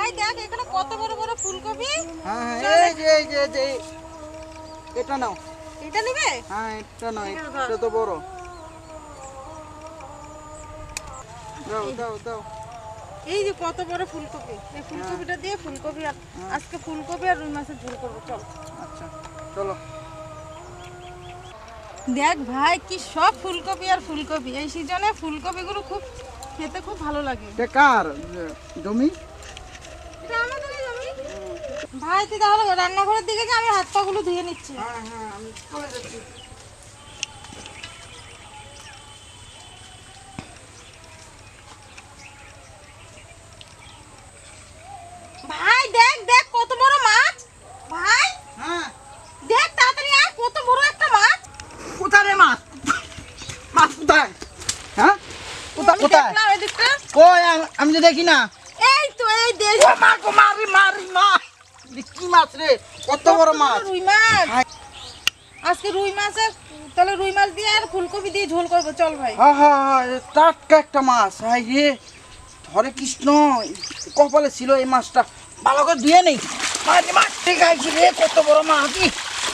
ভাই দেখ এখানে কত বড় বড় ফুলকপি। হ্যাঁ এই যে এটা নাও। এটা নিবে? হ্যাঁ এটা নাও, এটা তো বড়। দাও দাও দাও। এই যে কত বড় ফুলকপি, এই ফুলকপিটা দিয়ে ফুলকপি আর আজকে ফুলকপি আর রুই মাছের ঝোল করবো, চল। আচ্ছা চলো। দেখ ভাই কি সব ফুলকপি আর ফুলকপি, এই সিজনে ফুলকপিগুলো খুব খেতে খুব ভালো লাগে। এটা কার জমি? এটা আমাদেরই জমি। ভাই তুই তাহলে রান্নাঘরের দিকে যা, আমি হাত পা গুলো ধুয়ে নিচ্ছি। হ্যাঁ হ্যাঁ আমি চলে যাচ্ছি। ভাই দেখ দেখ কত বড় মাছ। ভাই হ্যাঁ দেখ তাড়াতাড়ি আয়, কত বড় একটা মাছ। কোথায় রে মাছ? মাছ কোথায়? হ্যাঁ কোথায় আমি কোথায়? দেখলাম এদিকটা। কই আমি তো দেখি না। এই তো এই দেখ। ও মা গো, মারি মারি মা! কি মাছ রে? কত বড় মাছ! রুই মাছ। হায়। আজকে রুই মাছের, তাহলে রুই মাছ দিয়ে আর ফুলকপি দিয়ে ঝোল করবো, চল ভাই। হ্যাঁ হ্যাঁ হ্যাঁ, টাটকা একটা মাছ। হাই রে, হরে কৃষ্ণ, কপালে ছিল এই মাছটা। ভালো করে ধুয়ে নেই। মাছ মাছ ঠিক আছে রে, কত বড় মাছ!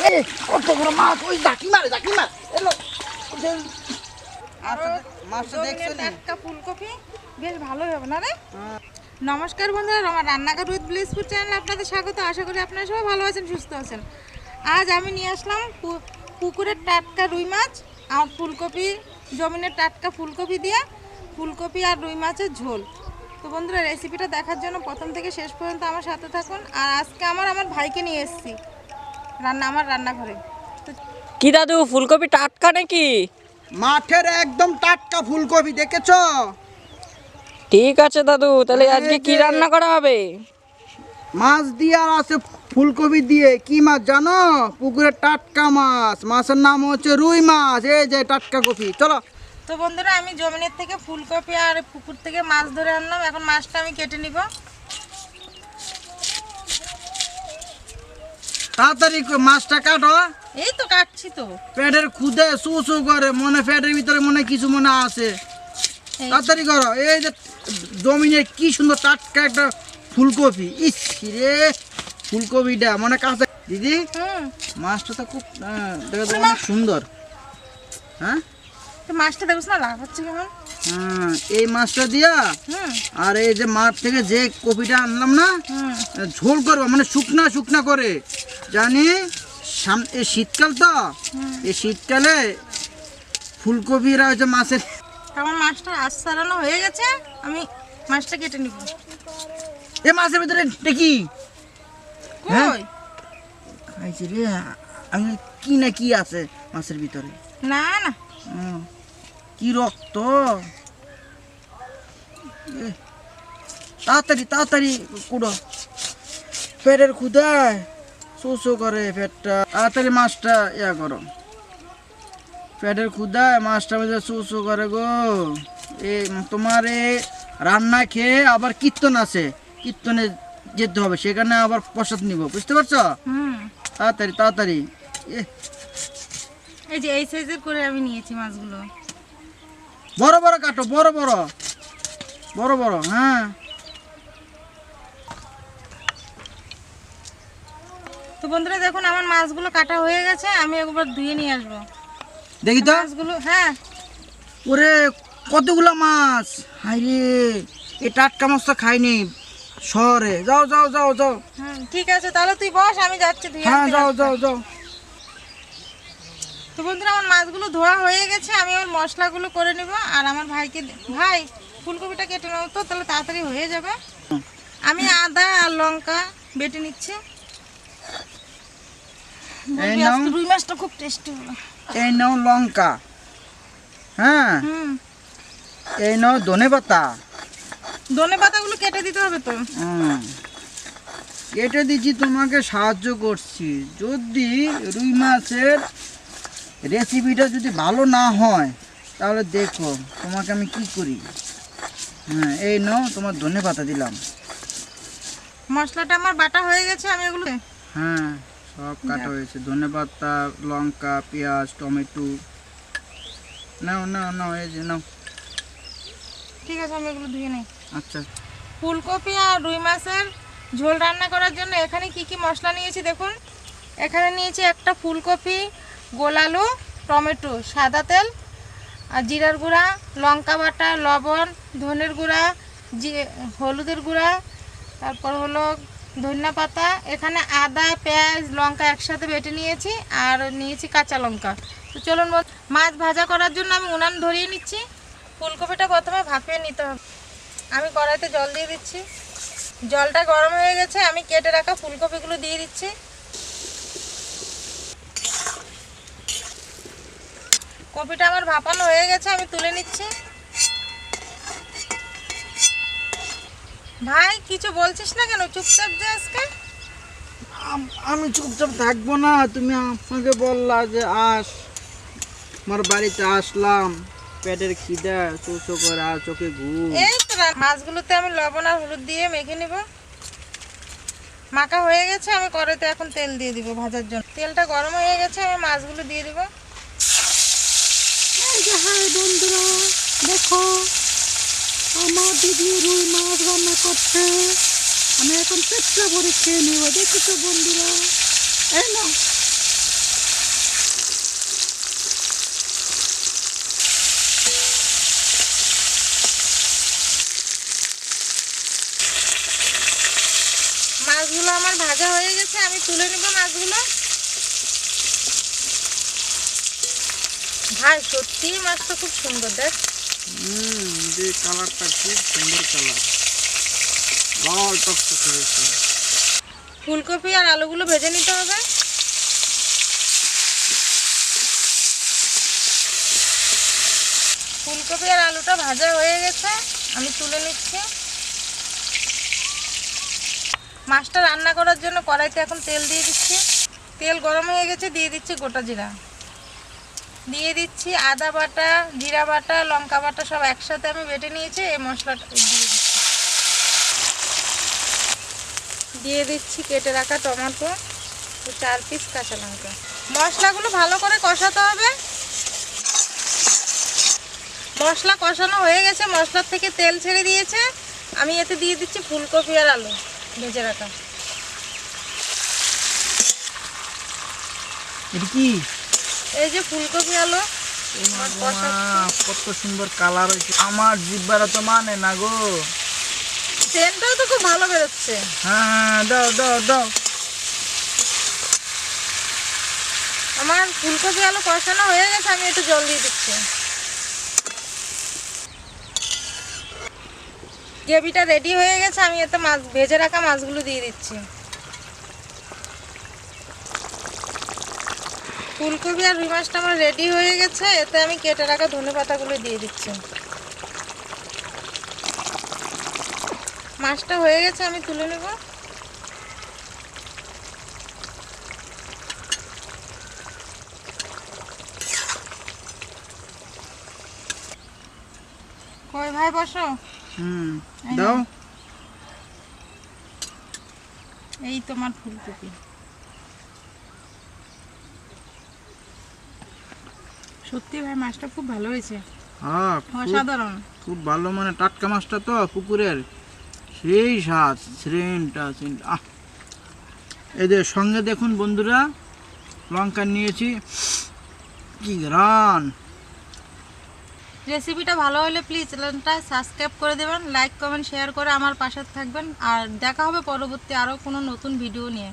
এ কত বড় মাছ! ওই জাকি মারে, জাকি মার এলো। আচ্ছা মাছটা দেখছো নি? টাটকা ফুলকপি বেশ ভালোই হবে না রে? হ্যাঁ। নমস্কার বন্ধুরা, আমার রান্নাঘর উইথ ব্লিসফুড চ্যানেলে আপনাদের স্বাগত। আশা করি আপনারা সবাই ভালো আছেন, সুস্থ আছেন। আজ আমি নিয়ে আসলাম পুকুরের টাটকা রুই মাছ আর ফুলকপি, জমিনের টাটকা ফুলকপি দিয়ে ফুলকপি আর রুই মাছের ঝোল। তো বন্ধুরা, রেসিপিটা দেখার জন্য প্রথম থেকে শেষ পর্যন্ত আমার সাথে থাকুন। আর আজকে আমার ভাইকে নিয়ে এসেছি আমার রান্নাঘরে। তো কি দাদু, ফুলকপি টাটকা নাকি? মাঠের একদম টাটকা ফুলকপি, দেখেছো? ঠিক আছে দাদু, তাহলে এই আজকে কি যে- রান্না করা হবে? মাছ দিয়ে আর আছে ফুলকপি দিয়ে। কি মাছ জানো? পুকুরের টাটকা মাছ। মাছের নাম হচ্ছে রুই মাছ। এই যে টাটকা কপি, চলো। তো বন্ধুরা, আমি জমিনের থেকে ফুলকপি আর পুকুর থেকে মাছ ধরে আনলাম। এখন মাছটা আমি কেটে নিব। তাড়াতাড়ি মাছটা কাটো। এই তো কাটছি তো। পেটের খুদে সু সু করে, মনে পেটের ভিতরে মনে কিছু মনে আছে। এই তাড়াতাড়ি করো। এই যে জমিনে কি সুন্দর টাটকা একটা ফুলকপি। ইস রে, ফুলকপিটা মনে কাঁচা। দিদি, হুম, মাছটা তো খুব দেখে তো অনেক সুন্দর। হ্যাঁ তো মাছটা দেখছ না লাভ হচ্ছে কেমন? হ্যাঁ, এই মাছটা দিয়া হুম আর এই যে মাঠ থেকে যে কপিটা আনলাম না, হুম। ঝোল করবো, মানে শুকনা শুকনা করে। জানি এই শীতকাল তো, এই শীতকালে ফুলকপিরা হচ্ছে মাছের। আমার মাছটা আজ সারানো হয়ে গেছে, আমি মাছটা কেটে নিব। এ মাছের ভিতরে দেখি হ্যাঁ? কই? খাইছি রে আমি, কি না কি আছে মাছের ভিতরে। না না, হুম, কি রক্ত! এ, তাড়াতাড়ি তাড়াতাড়ি কুড়ো, পেটের ক্ষুদায় শো করে পেটটা। তাড়াতাড়ি মাছটা ইয়া করো, পেটের ক্ষুদায় মাছটা মধ্যে শো করে গো। এ তোমার এ রান্না খেয়ে আবার কীর্তন আছে, কীর্তনে যেতে হবে, সেখানে আবার প্রসাদ নিব, বুঝতে পারছো? হুম। তাড়াতাড়ি তাড়াতাড়ি। এ এই যে এই সাইজের করে আমি নিয়েছি মাছগুলো। বড় বড় কাটো, বড় বড় বড় বড়। হ্যাঁ তো বন্ধুরা দেখুন, আমার মাছগুলো কাটা হয়ে গেছে, আমি একবার ধুয়ে নিয়ে আসবো দেখি তো। মাছগুলো। হ্যাঁ, ওরে কতগুলো মাছ! হাই রে, এই টাটকা মাছ তো খাইনি শহরে। যাও যাও যাও যাও। হুম, ঠিক আছে, তাহলে তুই বস, আমি যাচ্ছি ধুয়ে হ্যাঁ আনতে যাও মাছটা। যাও যাও। তো বন্ধুরা, আমার মাছগুলো ধোয়া হয়ে গেছে, আমি আমার মশলাগুলো করে নিব। আর আমার ভাইকে ভাই ফুলকপিটা কেটে নেবো তো, তাহলে তাড়াতাড়ি হয়ে যাবে। আমি আদা আর লঙ্কা বেটে নিচ্ছি। এই বলবি নাও। আজকে রুই মাছটা খুব টেস্টি হলো। এই নাও লঙ্কা, হ্যাঁ হুম, এই নাও ধনে পাতা। ধনে পাতাগুলো কেটে দিতে হবে তো। কেটে দিচ্ছি, তোমাকে সাহায্য করছি। যদি রুই মাছের রেসিপিটা যদি ভালো না হয়, তাহলে দেখো তোমাকে আমি কি করি। হ্যাঁ এই নাও, তোমার ধনে পাতা দিলাম। মশলাটা আমার বাটা হয়ে গেছে, আমি এগুলো হ্যাঁ সব কাটা হয়েছে, ধনে পাতা, লঙ্কা, পেঁয়াজ, টমেটো। নাও নাও নাও, এই যে নাও। ঠিক আছে, আমি এগুলো ধুয়ে নেই। আচ্ছা ফুলকপি আর রুই মাছের ঝোল রান্না করার জন্য এখানে কি কি মশলা নিয়েছি দেখুন। এখানে নিয়েছি একটা ফুলকপি, গোলালু, টমেটো, সাদা তেল আর জিরার গুঁড়া, লঙ্কা বাটা, লবণ, ধনের গুঁড়া, হলুদের গুঁড়া, তারপর হলো ধনিয়া পাতা। এখানে আদা, পেঁয়াজ, লঙ্কা একসাথে বেটে নিয়েছি আর নিয়েছি কাঁচা লঙ্কা। তো চলুন মাছ ভাজা করার জন্য আমি উনান ধরিয়ে নিচ্ছি। ফুলকপিটা প্রথমে ভাপিয়ে নিতে হবে। আমি কড়াইতে জল দিয়ে দিচ্ছি। জলটা গরম হয়ে গেছে, আমি কেটে রাখা ফুলকপিগুলো দিয়ে দিচ্ছি। কপিটা আমার ভাপানো হয়ে গেছে, আমি তুলে নিচ্ছি। ভাই কিছু বলছিস না কেন, চুপচাপ যে আজকে? আমি চুপচাপ থাকবো না, তুমি আমাকে বললা যে আমার বাড়িতে আসলাম, পেটের খিদা চোচো করে আর চোখে ঘুম। এই তো মাছগুলোতে আমি লবণ আর হলুদ দিয়ে মেখে নিব। মাখা হয়ে গেছে, আমি কড়াইতে এখন তেল দিয়ে দিব ভাজার জন্য। তেলটা গরম হয়ে গেছে, আমি মাছগুলো দিয়ে দিব। হাই বন্ধুরা, দেখো আমার দিদি রুই মাছ রান্না করছে। আমি এখন পেটটা ভরে খেয়ে নেব। দেখো তো বন্ধুরা, এই না মাছগুলো আমার ভাজা হয়ে গেছে, আমি তুলে নেব মাছগুলো। ভাই সত্যি মাছটা খুব সুন্দর, দেখ। যে কালারটা খুব সুন্দর কালার, লাল টকটকে হয়েছে। ফুলকপি আর আলুগুলো ভেজে নিতে হবে। ফুলকপি আর আলুটা ভাজা হয়ে গেছে, আমি তুলে নিচ্ছি। মাছটা রান্না করার জন্য কড়াইতে এখন তেল দিয়ে দিচ্ছি। তেল গরম হয়ে গেছে, দিয়ে দিচ্ছি গোটা জিরা, দিয়ে দিচ্ছি আদা বাটা, জিরা বাটা, লঙ্কা বাটা সব একসাথে আমি বেটে নিয়েছি। এই মশলাটা দিয়ে দিচ্ছি কেটে রাখা টমেটো, 4 পিস কাঁচা লঙ্কা। মশলাগুলো ভালো করে কষাতে হবে। মশলা কষানো হয়ে গেছে, মশলার থেকে তেল ছেড়ে দিয়েছে। আমি এতে দিয়ে দিচ্ছি ফুলকপি আর আলু ভেজে রাখা। এটা কি? এই যে ফুলকপি আলু কত সুন্দর কালার হয়েছে, আমার জিব্বারা তো মানে না গো। সেন্টটাও তো খুব ভালো বেরোচ্ছে। হ্যাঁ, দাও দাও দাও। আমার ফুলকপি আলু কষানো হয়ে গেছে, আমি একটু জল দিয়ে দিচ্ছি। গ্রেভিটা রেডি হয়ে গেছে, আমি এতে মাছ ভেজে রাখা মাছগুলো দিয়ে দিচ্ছি। ফুলকপি আর রুই মাছটা আমার রেডি হয়ে গেছে, এতে আমি কেটে রাখা ধনেপাতাগুলো দিয়ে দিচ্ছি। মাছটা হয়ে গেছে, আমি তুলে নেব। কই ভাই বসো। দাও। এই তোমার ফুলকপি। সত্যি ভাই মাছটা খুব ভালো হয়েছে, হ্যাঁ অসাধারণ। খুব ভালো, মানে টাটকা মাছটা তো পুকুরের, সেই স্বাদ, এদের সঙ্গে দেখুন বন্ধুরা লঙ্কা নিয়েছি, কি গ্রান। রেসিপিটা ভালো হলে প্লিজ চ্যানেলটা সাবস্ক্রাইব করে দেবেন, লাইক কমেন্ট শেয়ার করে আমার পাশে থাকবেন। আর দেখা হবে পরবর্তী আরও কোনো নতুন ভিডিও নিয়ে।